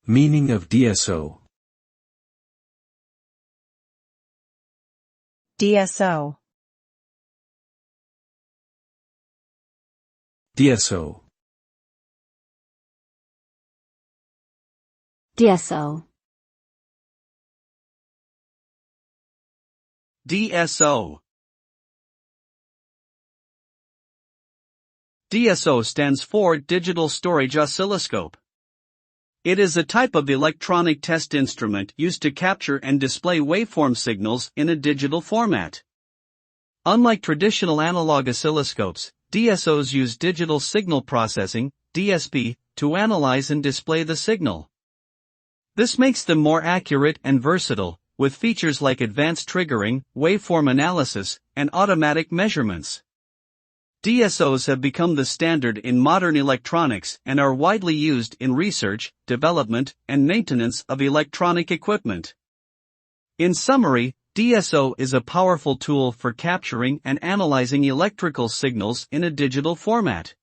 Meaning of DSO. DSO. DSO. DSO. DSO. DSO stands for Digital Storage Oscilloscope. It is a type of electronic test instrument used to capture and display waveform signals in a digital format. Unlike traditional analog oscilloscopes, DSOs use digital signal processing, DSP, to analyze and display the signal. This makes them more accurate and versatile, with features like advanced triggering, waveform analysis, and automatic measurements. DSOs have become the standard in modern electronics and are widely used in research, development, and maintenance of electronic equipment. In summary, DSO is a powerful tool for capturing and analyzing electrical signals in a digital format.